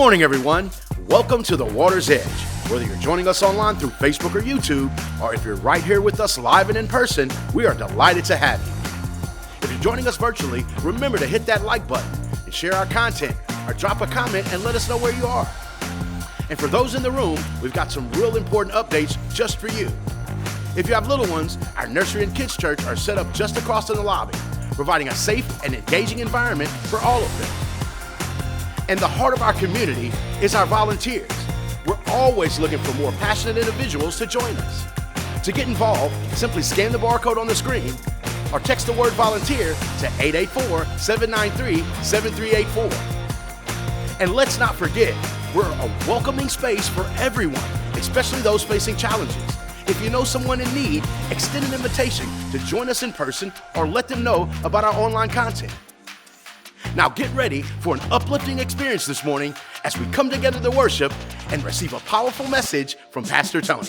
morning, everyone. Welcome to The Water's Edge. Whether you're joining us online through Facebook or YouTube, or if you're right here with us live and in person, we are delighted to have you. If you're joining us virtually, remember to hit that like button and share our content, or drop a comment and let us know where you are. And for those in the room, we've got some real important updates just for you. If you have little ones, our nursery and kids church are set up just across in the lobby, providing a safe and engaging environment for all of them. And the heart of our community is our volunteers. We're always looking for more passionate individuals to join us. To get involved, simply scan the barcode on the screen or text the word volunteer to 884-793-7384. And let's not forget, we're a welcoming space for everyone, especially those facing challenges. If you know someone in need, extend an invitation to join us in person or let them know about our online content. Now get ready for an uplifting experience this morning as we come together to worship and receive a powerful message from Pastor Tony.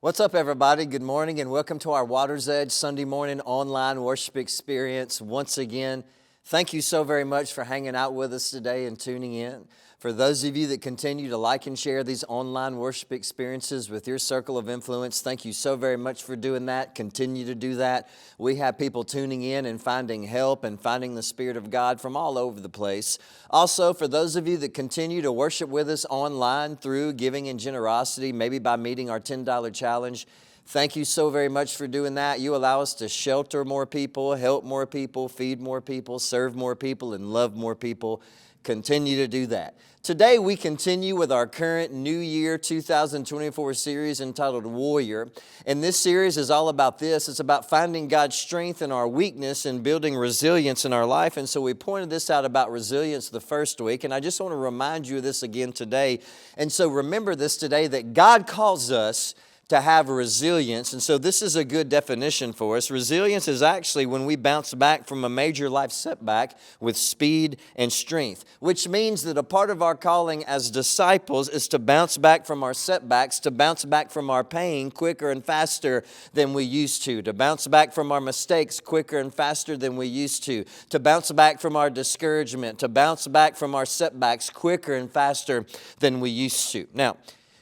What's up, everybody? Good morning and welcome to our Water's Edge Sunday morning online worship experience. Once again, thank you so very much for hanging out with us today and tuning in. For those of you that continue to like and share these online worship experiences with your circle of influence, thank you so very much for doing that. Continue to do that. We have people tuning in and finding help and finding the Spirit of God from all over the place. Also, for those of you that continue to worship with us online through giving and generosity, maybe by meeting our $10 challenge, thank you so very much for doing that. You allow us to shelter more people, help more people, feed more people, serve more people, and love more people. Continue to do that. Today we continue with our current New Year 2024 series entitled Warrior. And this series is all about this. It's about finding God's strength in our weakness and building resilience in our life. And so we pointed this out about resilience the first week. And I just want to remind you of this again today. And so remember this today, that God calls us to have resilience. And so this is a good definition for us. Resilience is actually when we bounce back from a major life setback with speed and strength, which means that a part of our calling as disciples is to bounce back from our setbacks, to bounce back from our pain quicker and faster than we used to bounce back from our mistakes quicker and faster than we used to bounce back from our discouragement, to bounce back from our setbacks quicker and faster than we used to. Now,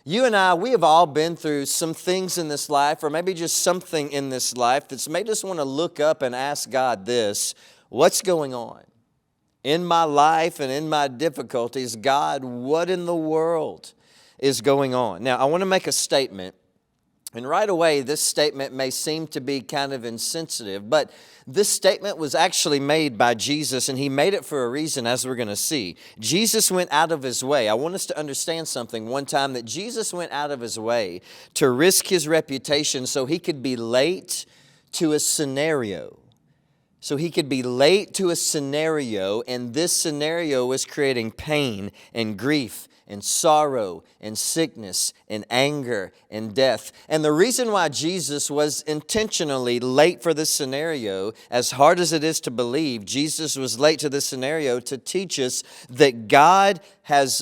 you and I, we have all been through some things in this life, or maybe just something in this life that's made us want to look up and ask God this: what's going on in my life and in my difficulties? God, what in the world is going on? Now, I want to make a statement. And right away, this statement may seem to be kind of insensitive, but this statement was actually made by Jesus, and He made it for a reason, as we're going to see. Jesus went out of His way. I want us to understand something one time, that Jesus went out of His way to risk His reputation so He could be late to a scenario. So He could be late to a scenario, and this scenario was creating pain and grief and sorrow and sickness and anger and death. And the reason why Jesus was intentionally late for this scenario, as hard as it is to believe, Jesus was late to this scenario to teach us that God has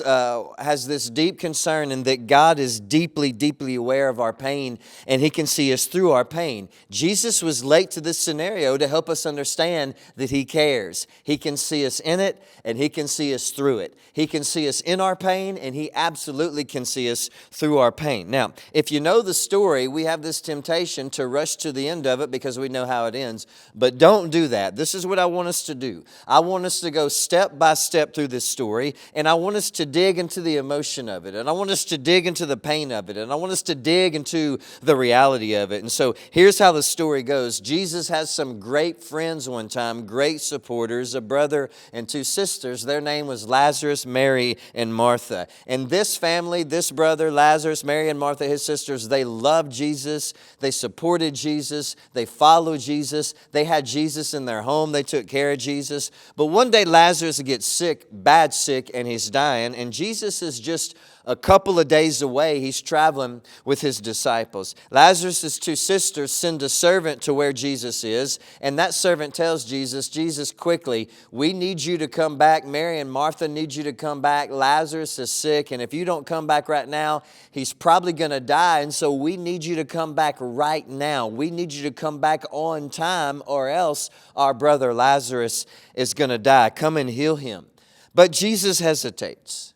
this deep concern, and that God is deeply, deeply aware of our pain, and He can see us through our pain. Jesus was late to this scenario to help us understand that He cares. He can see us in it, and He can see us through it. He can see us in our pain, and He absolutely can see us through our pain. Now, if you know the story, we have this temptation to rush to the end of it because we know how it ends. But don't do that. This is what I want us to do. I want us to go step by step through this story, and I want us to dig into the emotion of it, and I want us to dig into the pain of it, and I want us to dig into the reality of it. And so here's how the story goes. Jesus has some great friends one time, great supporters, a brother and two sisters. Their name was Lazarus, Mary, and Martha. Bethsaida. And this family, this brother, Lazarus, Mary and Martha, his sisters, they loved Jesus. They supported Jesus. They followed Jesus. They had Jesus in their home. They took care of Jesus. But one day Lazarus gets sick, bad sick, and he's dying. And Jesus is just a couple of days away. He's traveling with his disciples. Lazarus' two sisters send a servant to where Jesus is, and that servant tells Jesus, Jesus, quickly, we need you to come back. Mary and Martha need you to come back. Lazarus is sick, and if you don't come back right now, he's probably going to die, and so we need you to come back right now. We need you to come back on time, or else our brother Lazarus is going to die. Come and heal him. But Jesus hesitates.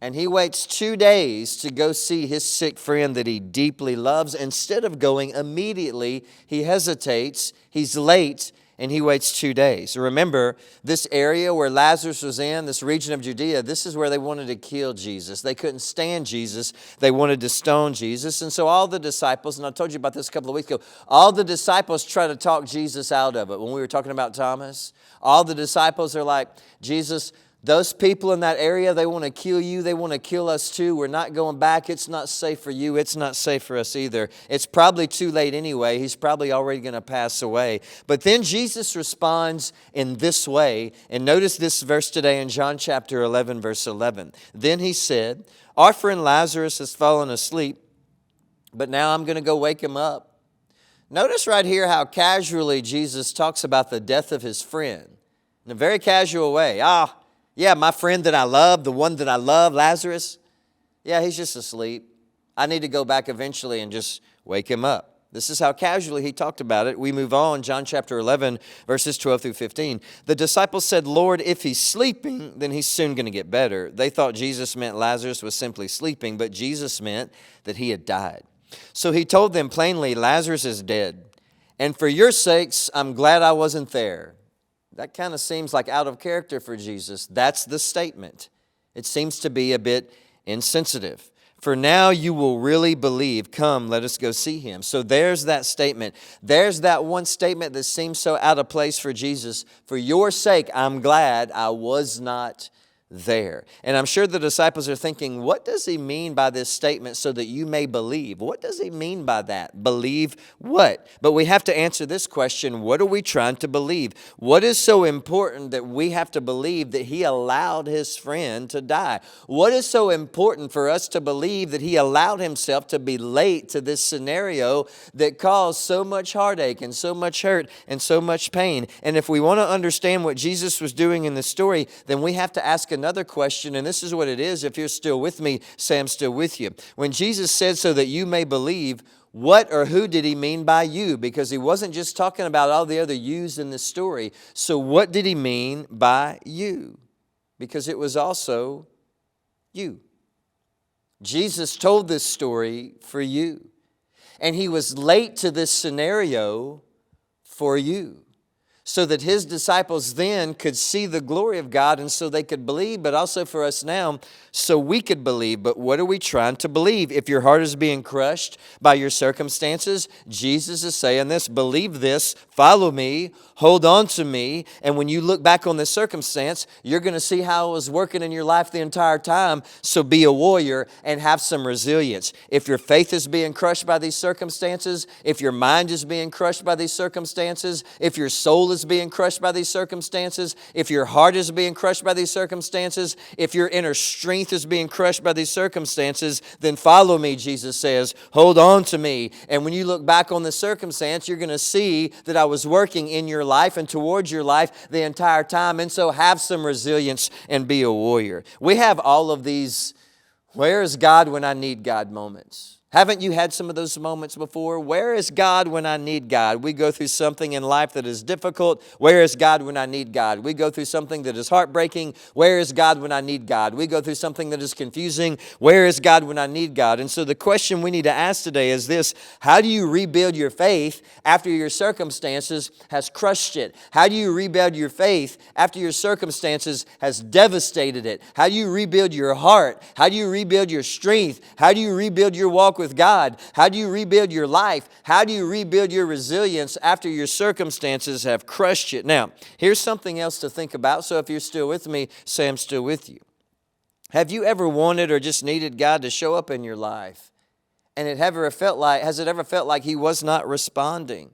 And he waits 2 days to go see his sick friend that he deeply loves. Instead of going immediately, he hesitates, he's late, and he waits 2 days. Remember, this area where Lazarus was in, this region of Judea, this is where they wanted to kill Jesus. They couldn't stand Jesus. They wanted to stone Jesus. And so all the disciples, and I told you about this a couple of weeks ago, all the disciples try to talk Jesus out of it. When we were talking about Thomas, all the disciples are like, Jesus, those people in that area, they want to kill you. They want to kill us too. We're not going back. It's not safe for you. It's not safe for us either. It's probably too late anyway. He's probably already going to pass away. But then Jesus responds in this way. And notice this verse today in John chapter 11, verse 11. Then he said, our friend Lazarus has fallen asleep, but now I'm going to go wake him up. Notice right here how casually Jesus talks about the death of his friend. In a very casual way. Yeah, my friend that I love, the one that I love, Lazarus, yeah, he's just asleep. I need to go back eventually and just wake him up. This is how casually he talked about it. We move on, John chapter 11, verses 12 through 15. The disciples said, Lord, if he's sleeping, then he's soon going to get better. They thought Jesus meant Lazarus was simply sleeping, but Jesus meant that he had died. So he told them plainly, Lazarus is dead. And for your sakes, I'm glad I wasn't there. That kind of seems like out of character for Jesus. That's the statement. It seems to be a bit insensitive. For now you will really believe. Come, let us go see him. So there's that statement. There's that one statement that seems so out of place for Jesus. For your sake, I'm glad I was not there. And I'm sure the disciples are thinking, what does he mean by this statement, so that you may believe? What does he mean by that? Believe what? But we have to answer this question, what are we trying to believe? What is so important that we have to believe that he allowed his friend to die? What is so important for us to believe that he allowed himself to be late to this scenario that caused so much heartache and so much hurt and so much pain? And if we want to understand what Jesus was doing in the story, then we have to ask another question, and this is what it is. If you're still with me, say I'm still with you. When Jesus said, so that you may believe, what or who did he mean by you? Because he wasn't just talking about all the other yous in this story. So what did he mean by you? Because it was also you. Jesus told this story for you. And he was late to this scenario for you, so that his disciples then could see the glory of God and so they could believe, but also for us now, so we could believe. But what are we trying to believe? If your heart is being crushed by your circumstances, Jesus is saying this, believe this, follow me, hold on to me, and when you look back on this circumstance, you're going to see how it was working in your life the entire time, so be a warrior and have some resilience. If your faith is being crushed by these circumstances, if your mind is being crushed by these circumstances, if your soul is being crushed by these circumstances, if your heart is being crushed by these circumstances, if your inner strength is being crushed by these circumstances, then follow me, Jesus says. Hold on to me. And when you look back on the circumstance, you're going to see that I was working in your life and towards your life the entire time. And so have some resilience and be a warrior. We have all of these, where is God when I need God moments. Haven't you had some of those moments before? Where is God when I need God? We go through something in life that is difficult. Where is God when I need God? We go through something that is heartbreaking. Where is God when I need God? We go through something that is confusing. Where is God when I need God? And so the question we need to ask today is this: how do you rebuild your faith after your circumstances has crushed it? How do you rebuild your faith after your circumstances has devastated it? How do you rebuild your heart? How do you rebuild your strength? How do you rebuild your walk with God? How do you rebuild your life? How do you rebuild your resilience after your circumstances have crushed you? Now, here's something else to think about. So if you're still with me, say I'm still with you. Have you ever wanted or just needed God to show up in your life? And has it ever felt like He was not responding,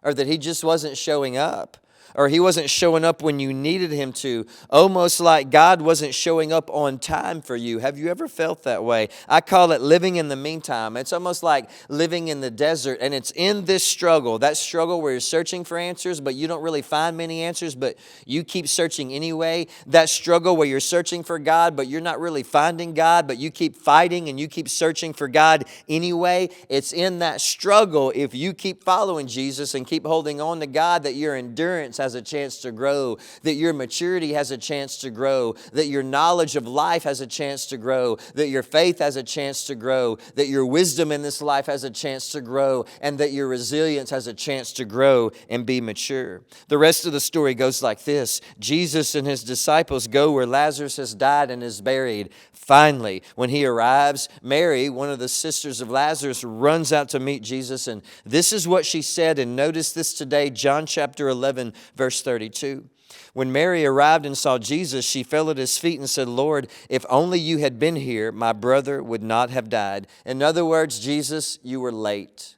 or that He just wasn't showing up, or He wasn't showing up when you needed Him to, almost like God wasn't showing up on time for you? Have you ever felt that way? I call it living in the meantime. It's almost like living in the desert, and it's in this struggle, that struggle where you're searching for answers, but you don't really find many answers, but you keep searching anyway. That struggle where you're searching for God, but you're not really finding God, but you keep fighting and you keep searching for God anyway. It's in that struggle, if you keep following Jesus and keep holding on to God, that your endurance has a chance to grow, that your maturity has a chance to grow, that your knowledge of life has a chance to grow, that your faith has a chance to grow, that your wisdom in this life has a chance to grow, and that your resilience has a chance to grow and be mature. The rest of the story goes like this. Jesus and His disciples go where Lazarus has died and is buried. Finally, when He arrives, Mary, one of the sisters of Lazarus, runs out to meet Jesus, and this is what she said, and notice this today, John chapter 11, verse 32. When Mary arrived and saw Jesus, she fell at His feet and said, "Lord, if only you had been here, my brother would not have died." In other words, Jesus, you were late.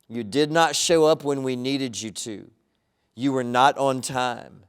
You did not show up when we needed you to. You were not on time.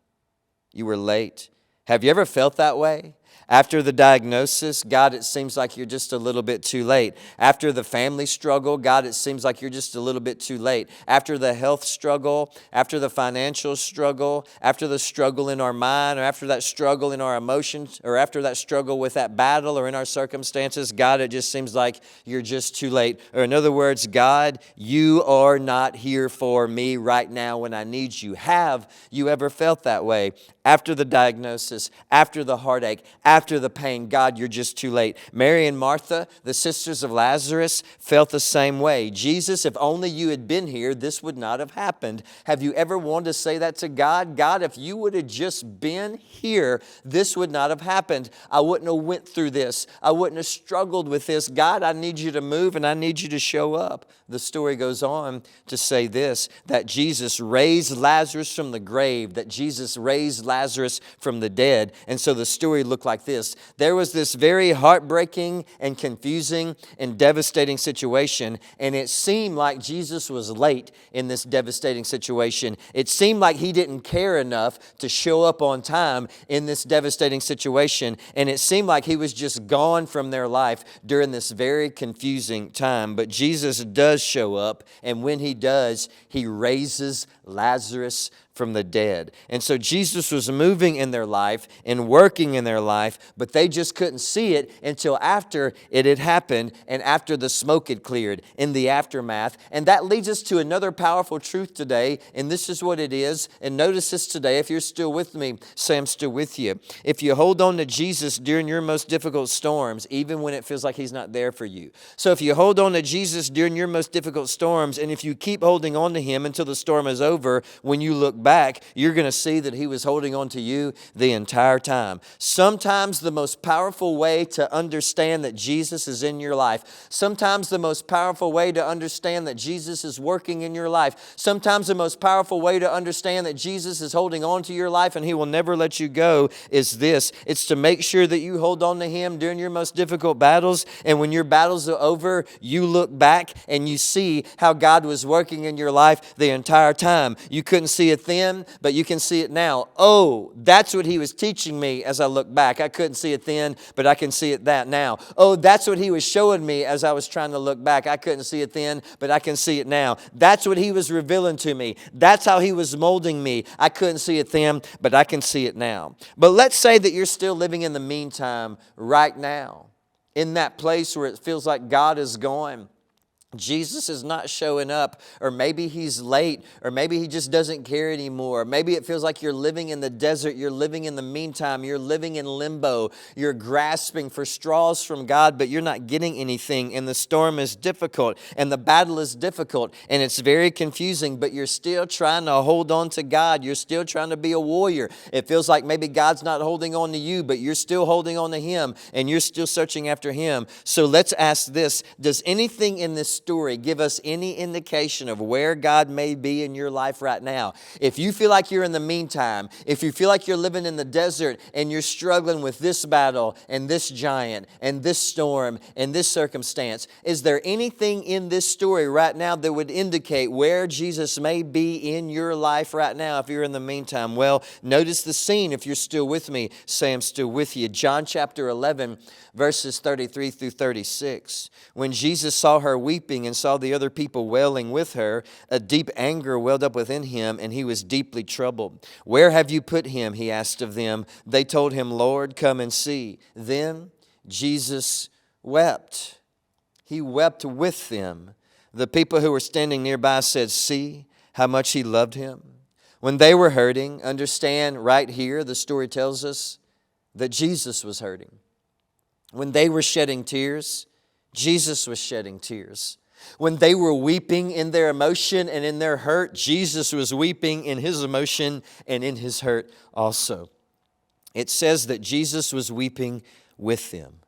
You were late. Have you ever felt that way? After the diagnosis, God, it seems like you're just a little bit too late. After the family struggle, God, it seems like you're just a little bit too late. After the health struggle, after the financial struggle, after the struggle in our mind, or after that struggle in our emotions, or after that struggle with that battle or in our circumstances, God, it just seems like you're just too late. Or in other words, God, you are not here for me right now when I need you. Have you ever felt that way? After the diagnosis, after the heartache, after the pain, God, you're just too late. Mary and Martha, the sisters of Lazarus, felt the same way. Jesus, if only you had been here, this would not have happened. Have you ever wanted to say that to God? God, if you would have just been here, this would not have happened. I wouldn't have went through this. I wouldn't have struggled with this. God, I need you to move and I need you to show up. The story goes on to say this, that Jesus raised Lazarus from the grave, that Jesus raised Lazarus from the dead. And so the story looked like this. There was this very heartbreaking and confusing and devastating situation, and it seemed like Jesus was late in this devastating situation. It seemed like He didn't care enough to show up on time in this devastating situation, and it seemed like He was just gone from their life during this very confusing time. But Jesus does show up, and when He does, He raises Lazarus from the dead. And so Jesus was moving in their life and working in their life, but they just couldn't see it until after it had happened and after the smoke had cleared, in the aftermath. And that leads us to another powerful truth today, and this is what it is. And notice this today. If you're still with me, say I'm still with you. If you hold on to Jesus during your most difficult storms, even when it feels like He's not there for you. So if you hold on to Jesus during your most difficult storms, and if you keep holding on to Him until the storm is over, when you look back, you're going to see that He was holding on to you the entire time. Sometimes the most powerful way to understand that Jesus is in your life, sometimes the most powerful way to understand that Jesus is working in your life, sometimes the most powerful way to understand that Jesus is holding on to your life and He will never let you go is this. It's to make sure that you hold on to Him during your most difficult battles, and when your battles are over, you look back and you see how God was working in your life the entire time. You couldn't see it then, but you can see it now. Oh, that's what He was teaching me as I look back. I couldn't see it then, but I can see it that now. Oh, that's what He was showing me as I was trying to look back. I couldn't see it then, but I can see it now. That's what He was revealing to me. That's how He was molding me. I couldn't see it then, but I can see it now. But let's say that you're still living in the meantime right now, in that place where it feels like God is gone. Jesus is not showing up, or maybe He's late, or maybe He just doesn't care anymore. Maybe it feels like you're living in the desert, you're living in the meantime, you're living in limbo, you're grasping for straws from God, but you're not getting anything, and the storm is difficult, and the battle is difficult, and it's very confusing, but you're still trying to hold on to God. You're still trying to be a warrior. It feels like maybe God's not holding on to you, but you're still holding on to Him, and you're still searching after Him. So let's ask this: does anything in this story give us any indication of where God may be in your life right now? If you feel like you're in the meantime, if you feel like you're living in the desert and you're struggling with this battle and this giant and this storm and this circumstance, is there anything in this story right now that would indicate where Jesus may be in your life right now if you're in the meantime? Well, notice the scene if you're still with me. Say, I'm still with you. John chapter 11, verses 33 through 36. When Jesus saw her weeping and saw the other people wailing with her, a deep anger welled up within him, and he was deeply troubled. Where have you put him? He asked of them. They told him, Lord, come and see. Then Jesus wept. He wept with them. The people who were standing nearby said, see how much he loved him. When they were hurting, understand right here, the story tells us that Jesus was hurting. When they were shedding tears, Jesus was shedding tears. When they were weeping in their emotion and in their hurt, Jesus was weeping in his emotion and in his hurt also. It says that Jesus was weeping with them.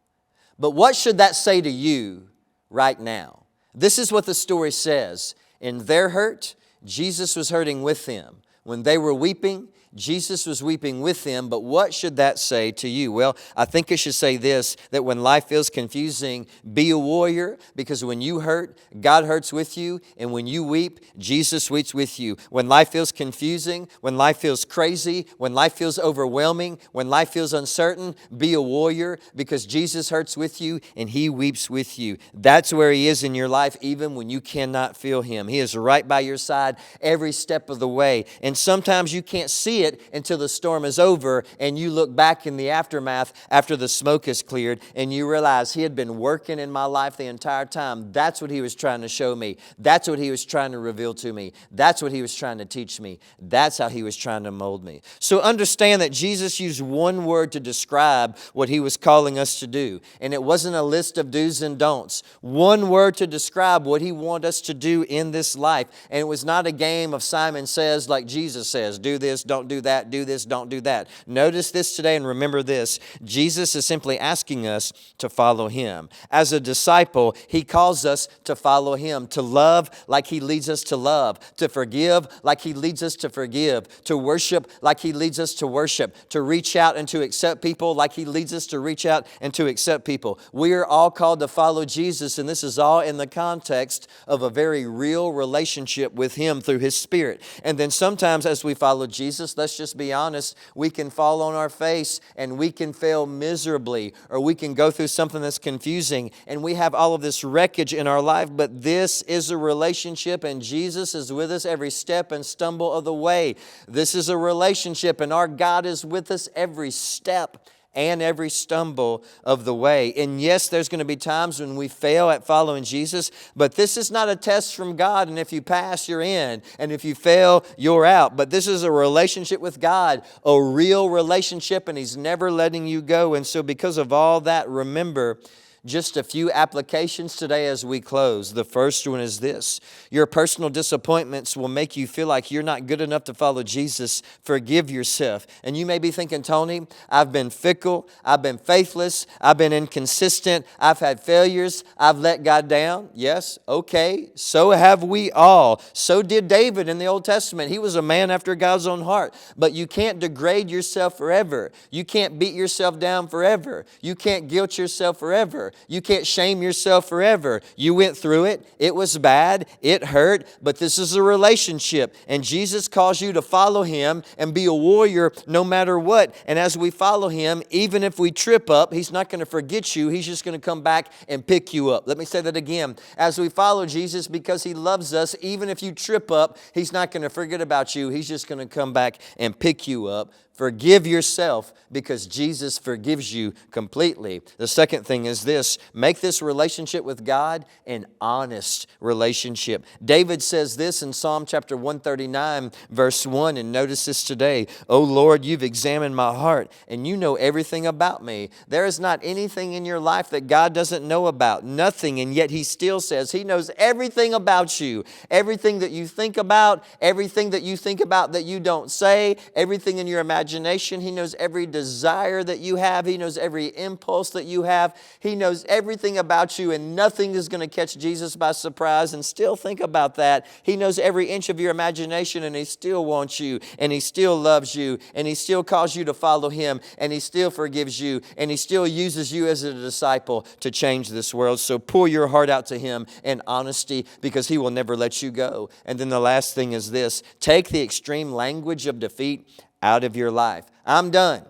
But what should that say to you right now? This is what the story says. In their hurt, Jesus was hurting with them. When they were weeping, Jesus was weeping with them, but what should that say to you? Well, I think it should say this, that when life feels confusing, be a warrior, because when you hurt, God hurts with you, and when you weep, Jesus weeps with you. When life feels confusing, when life feels crazy, when life feels overwhelming, when life feels uncertain, be a warrior, because Jesus hurts with you, and He weeps with you. That's where He is in your life, even when you cannot feel Him. He is right by your side every step of the way, and sometimes you can't see it until the storm is over and you look back in the aftermath after the smoke is cleared and you realize He had been working in my life the entire time. That's what He was trying to show me. That's what He was trying to reveal to me. That's what He was trying to teach me. That's how He was trying to mold me. So understand that Jesus used one word to describe what He was calling us to do. And it wasn't a list of do's and don'ts. One word to describe what He wanted us to do in this life. And it was not a game of Simon Says like Jesus says, do this, don't do that, do this, don't do that. Notice this today and remember this. Jesus is simply asking us to follow Him. As a disciple, He calls us to follow Him, to love like He leads us to love, to forgive like He leads us to forgive, to worship like He leads us to worship, to reach out and to accept people like He leads us to reach out and to accept people. We are all called to follow Jesus, and this is all in the context of a very real relationship with Him through His Spirit. And then sometimes as we follow Jesus, let's just be honest, we can fall on our face and we can fail miserably, or we can go through something that's confusing and we have all of this wreckage in our life, but this is a relationship and Jesus is with us every step and stumble of the way. This is a relationship and our God is with us every step and every stumble of the way. And yes, there's going to be times when we fail at following Jesus, but this is not a test from God, and if you pass, you're in, and if you fail, you're out. But this is a relationship with God, a real relationship, and He's never letting you go. And so because of all that, remember, just a few applications today as we close. The first one is this. Your personal disappointments will make you feel like you're not good enough to follow Jesus. Forgive yourself. And you may be thinking, Tony, I've been fickle, I've been faithless, I've been inconsistent, I've had failures, I've let God down. Yes, okay, so have we all. So did David in the Old Testament. He was a man after God's own heart. But you can't degrade yourself forever. You can't beat yourself down forever. You can't guilt yourself forever. You can't shame yourself forever. You went through it. It was bad. It hurt. But this is a relationship. And Jesus calls you to follow Him and be a warrior no matter what. And as we follow Him, even if we trip up, He's not going to forget you. He's just going to come back and pick you up. Let me say that again. As we follow Jesus, because He loves us, even if you trip up, He's not going to forget about you. He's just going to come back and pick you up. Forgive yourself because Jesus forgives you completely. The second thing is this. Make this relationship with God an honest relationship. David says this in Psalm chapter 139, verse 1, and notice this today. Oh Lord, You've examined my heart, and You know everything about me. There is not anything in your life that God doesn't know about. Nothing, and yet He still says He knows everything about you. Everything that you think about that you don't say, everything in your imagination imagination. He knows every desire that you have. He knows every impulse that you have. He knows everything about you, and nothing is going to catch Jesus by surprise. And still think about that. He knows every inch of your imagination, and He still wants you, and He still loves you, and He still calls you to follow Him, and He still forgives you, and He still uses you as a disciple to change this world. So pour your heart out to Him in honesty, because He will never let you go. And then the last thing is this: take the extreme language of defeat out of your life. I'm done.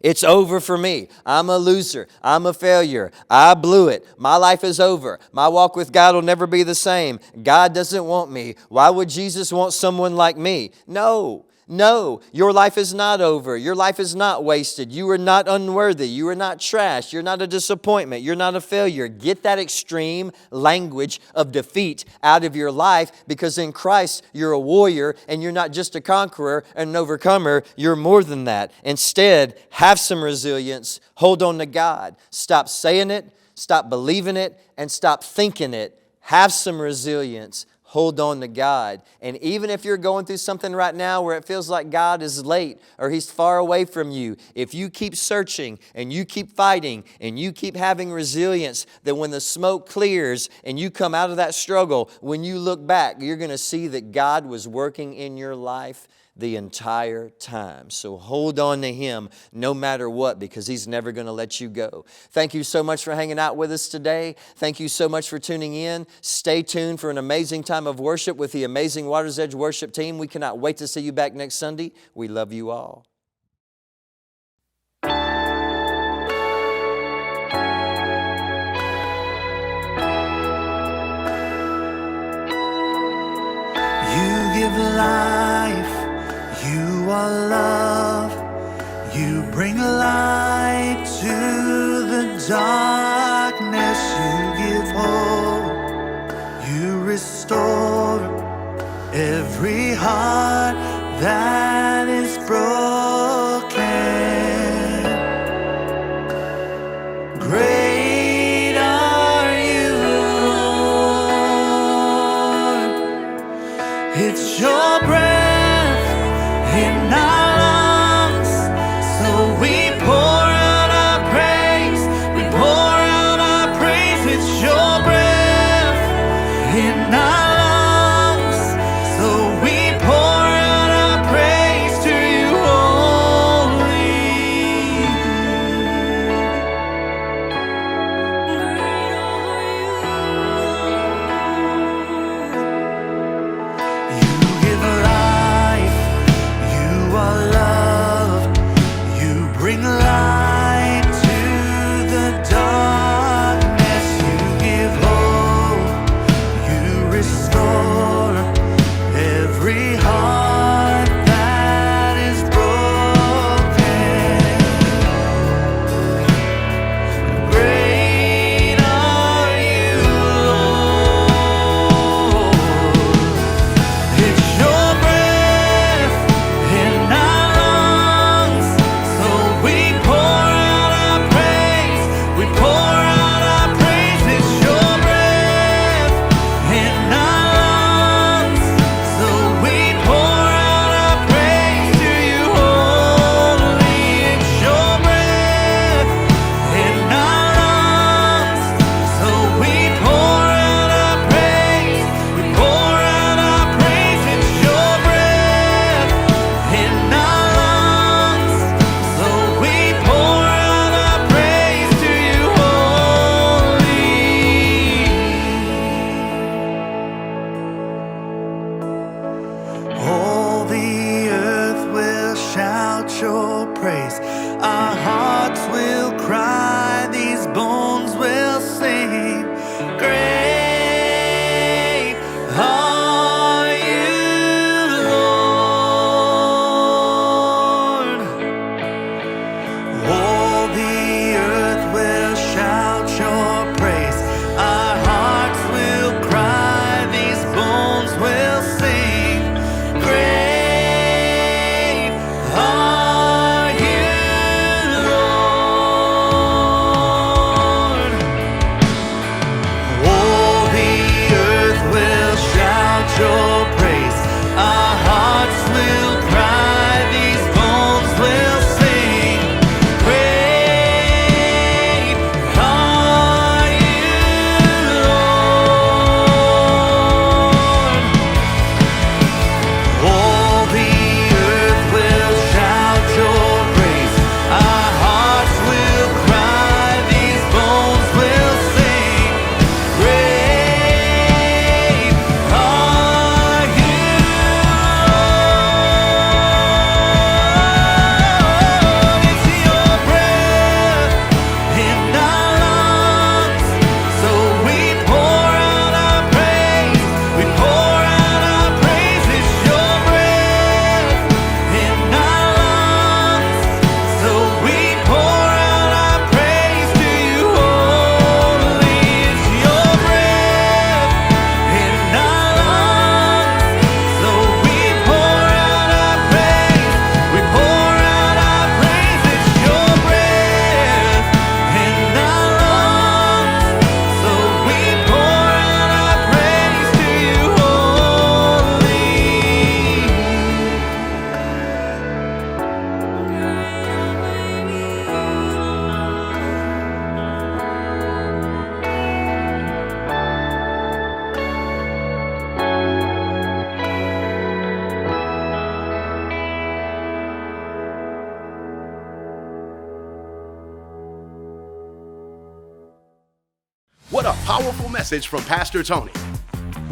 It's over for me. I'm a loser. I'm a failure. I blew it. My life is over. My walk with God will never be the same. God doesn't want me. Why would Jesus want someone like me? No. No, your life is not over. Your life is not wasted. You are not unworthy. You are not trash. You're not a disappointment. You're not a failure. Get that extreme language of defeat out of your life, because in Christ you're a warrior, and you're not just a conqueror and an overcomer. You're more than that. Instead, have some resilience. Hold on to God. Stop saying it, stop believing it, and stop thinking it. Have some resilience. Hold on to God. And even if you're going through something right now where it feels like God is late or He's far away from you, if you keep searching and you keep fighting and you keep having resilience, that when the smoke clears and you come out of that struggle, when you look back, you're going to see that God was working in your life the entire time. So hold on to Him no matter what, because He's never going to let you go. Thank you so much for hanging out with us today. Thank you so much for tuning in. Stay tuned for an amazing time of worship with the amazing Water's Edge worship team. We cannot wait to see you back next Sunday. We love you all. You give life. You are love, you bring light to the darkness, you give hope, you restore every heart that is broken. Great are you, Lord, it's your breath in our lungs, so we pour out our praise, we pour out our praise. It's your breath in our lungs, so we pour out our praise to you only. You give life, you are love, you bring light to the darkness, you give hope, you restore every heart that is broken. Great are you, Lord, it's your breath in our lungs, so we pour out our praise, we pour out our praise. It's your breath in our lungs, so we pour out our praise to you only. It's your breath in our lungs, so we pour out our praise, we pour out our praise. It's your breath in our lungs, so we pour out our praise to you only. All the earth will shout your praise, our hearts will cry, these bones will sing. Great are you, Lord. All the earth will shout your praise, our hearts will cry, these bones will sing. Great are you, powerful message from Pastor Tony.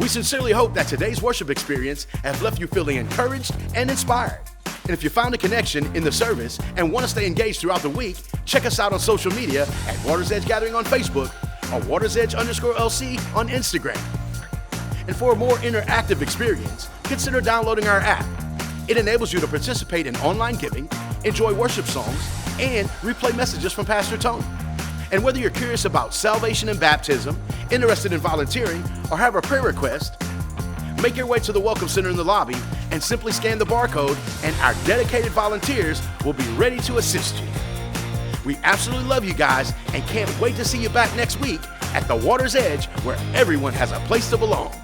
We sincerely hope that today's worship experience has left you feeling encouraged and inspired. And if you found a connection in the service and want to stay engaged throughout the week, check us out on social media at Waters Edge Gathering on Facebook or WatersEdge_LC on Instagram. And for a more interactive experience, consider downloading our app. It enables you to participate in online giving, enjoy worship songs, and replay messages from Pastor Tony. And whether you're curious about salvation and baptism, interested in volunteering, or have a prayer request, make your way to the Welcome Center in the lobby and simply scan the barcode, and our dedicated volunteers will be ready to assist you. We absolutely love you guys and can't wait to see you back next week at the Water's Edge, where everyone has a place to belong.